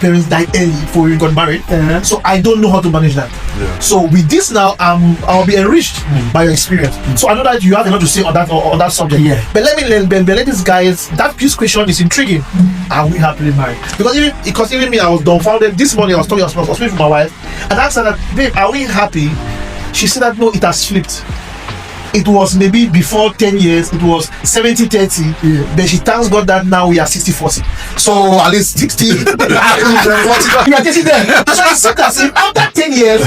parents died early before we got married. So I don't know how to manage that. So with this now, I'll be enriched by your experience. So I know that you have a lot to say on that subject. But let these guys. This question is intriguing. Are we happily married? Because even me, I was dumbfounded. This morning I was speaking to my wife, and I asked her that, babe, are we happy? She said that no, it has flipped. It was maybe before 10 years, it was 70-30, but she thanks God that now we are 60-40. So at least 60. We are getting there. So I said that after 10 years,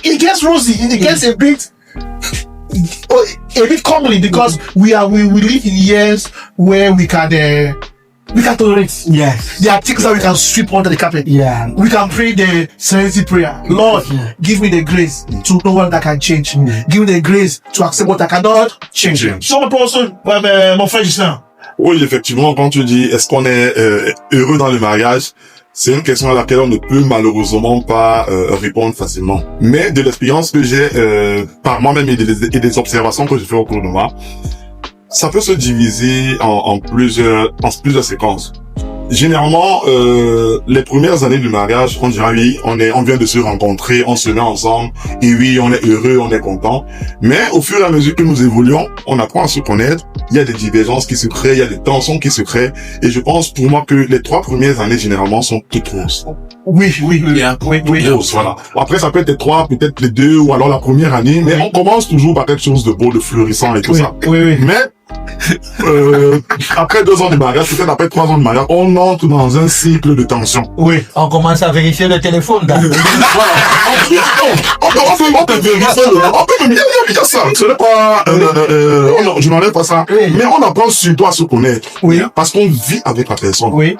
it gets rosy, it gets a bit comely because we live in years where we can tolerate. Yes. There are things that we can sweep under the carpet. Yeah. We can pray the serenity prayer. Lord, give me the grace to know what I can change. Give me the grace to accept what I cannot change. So, mon frère Justin. Oui, effectivement, quand tu dis est-ce qu'on est heureux dans le mariage, c'est une question à laquelle on ne peut malheureusement pas répondre facilement. Mais de l'expérience que j'ai par moi-même et des observations que j'ai fait au cours de moi, ça peut se diviser en plusieurs séquences. Généralement, les premières années du mariage, on dirait oui, on vient de se rencontrer, on se met ensemble, et oui, on est heureux, on est content. Mais au fur et à mesure que nous évoluons, on apprend à se connaître, il y a des divergences qui se créent, il y a des tensions qui se créent, et je pense pour moi que les 3 premières années, généralement, sont toutes roses. Oui. Roses, voilà. Après, ça peut être les 3, peut-être les 2, ou alors la première année, mais on commence toujours par quelque chose de beau, de fleurissant et tout ça. Mais, après 2 ans de mariage, peut-être après 3 ans de mariage, on entre dans un cycle de tension. Oui. On commence à vérifier le téléphone. On peut vérifier ça. Ce n'est pas, je n'enlève pas ça. Mais on apprend surtout à se connaître. Oui. Parce qu'on vit avec la personne. Oui.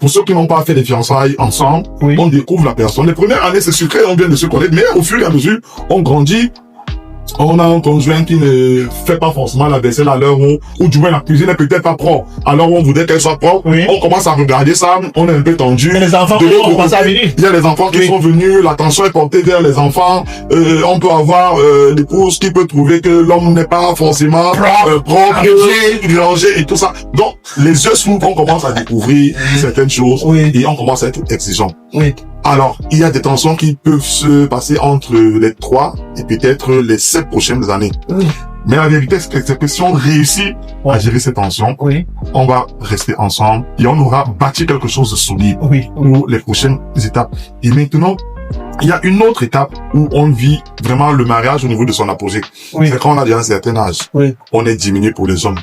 Pour ceux qui n'ont pas fait des fiançailles ensemble, on découvre la personne. Les premières années, c'est secret, on vient de se connaître, mais au fur et à mesure, on grandit. On a un conjoint qui ne fait pas forcément la vaisselle à l'heure ou du moins la cuisine est peut-être pas propre. Alors on voudrait qu'elle soit propre. On commence à regarder ça, on est un peu tendu. Mais les enfants commencent à venir. Il y a les enfants qui sont venus, l'attention est portée vers les enfants. On peut avoir l'épouse qui peut trouver que l'homme n'est pas forcément propre, rangé et tout ça. Donc les yeux s'ouvrent, on commence à découvrir certaines choses et on commence à être exigeant. Alors, il y a des tensions qui peuvent se passer entre les 3 et peut-être les 7 prochaines années. Mais la vérité, c'est que si on réussit à gérer ces tensions, on va rester ensemble et on aura bâti quelque chose de solide pour les prochaines étapes. Et maintenant, il y a une autre étape où on vit vraiment le mariage au niveau de son apogée. C'est quand on a déjà un certain âge. On est diminué pour les hommes.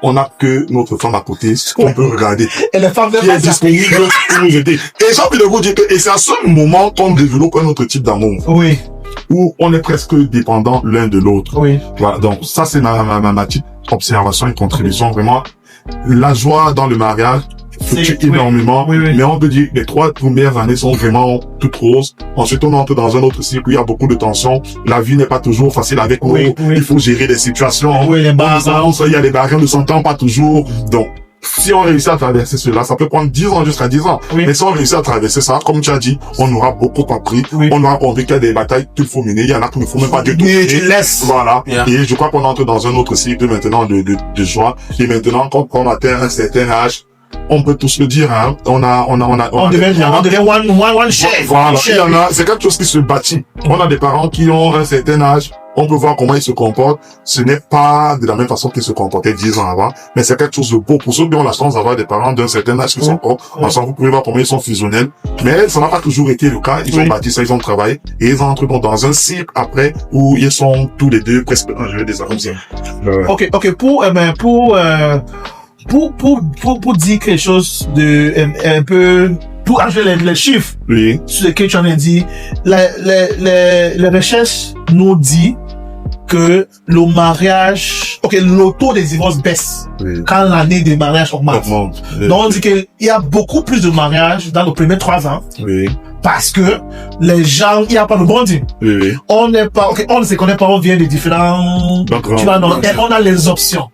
On n'a que notre femme à côté qu'on peut regarder. Et les femmes qui est disponible pour nous aider. Et j'ai envie de vous dire que c'est à ce moment qu'on développe un autre type d'amour. Où on est presque dépendant l'un de l'autre. Voilà. Donc ça, c'est ma petite observation et contribution. Vraiment, la joie dans le mariage fluctue énormément, mais on peut dire que les 3 premières années sont vraiment toutes roses. Ensuite, on entre dans un autre cycle où il y a beaucoup de tensions. La vie n'est pas toujours facile avec nous. Il faut gérer des situations. Il y a des barrières, on ne s'entend pas toujours. Donc, si on réussit à traverser cela, ça peut prendre 10 ans jusqu'à 10 ans. Mais si on réussit à traverser ça, comme tu as dit, on aura beaucoup appris. On aura compris qu'il y a des batailles qu'il faut mener. Il y en a qu'il ne faut même pas du tout. Voilà. Et je crois qu'on entre dans un autre cycle maintenant de joie. Et maintenant, quand on atteint un certain âge, on peut tous le dire, hein. On devient one share. Voilà. Il y en a, c'est quelque chose qui se bâtit. On a des parents qui ont un certain âge. On peut voir comment ils se comportent. Ce n'est pas de la même façon qu'ils se comportaient 10 ans avant, mais c'est quelque chose de beau. Pour ceux qui ont la chance d'avoir des parents d'un certain âge qui sont encore ensemble, vous pouvez voir comment ils sont fusionnels. Mais ça n'a pas toujours été le cas. Ils ont bâti ça, ils ont travaillé, et ils entrent dans un cycle après où ils sont tous les deux presque un jeu des armes. Ok. Pour dire quelque chose de un peu, pour ajouter les chiffres sur lesquels tu en as dit, les recherches nous disent que le mariage, le taux des divorces baisse quand l'année de mariage augmente. Donc on dit qu'il y a beaucoup plus de mariages dans les premiers 3 ans. Parce que les gens, il n'y a pas de bonding. On n'est pas, on ne se connaît pas, on vient de différents, on a les options.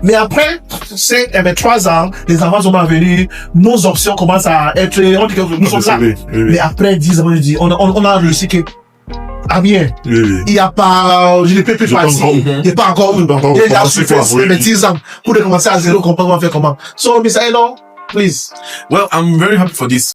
Mais après, c'est 3 ans, les enfants sont venus, nos options commencent à être, on dit que nous sommes là. Mais après 10 ans, on a réussi que, bien, il n'y a pas, je ne peux plus faire ça. Il n'y a pas encore, il y a 10 ans, pour commencer à zéro, comment faire comment. So, Mr. Elon, please. Well, I'm very happy for this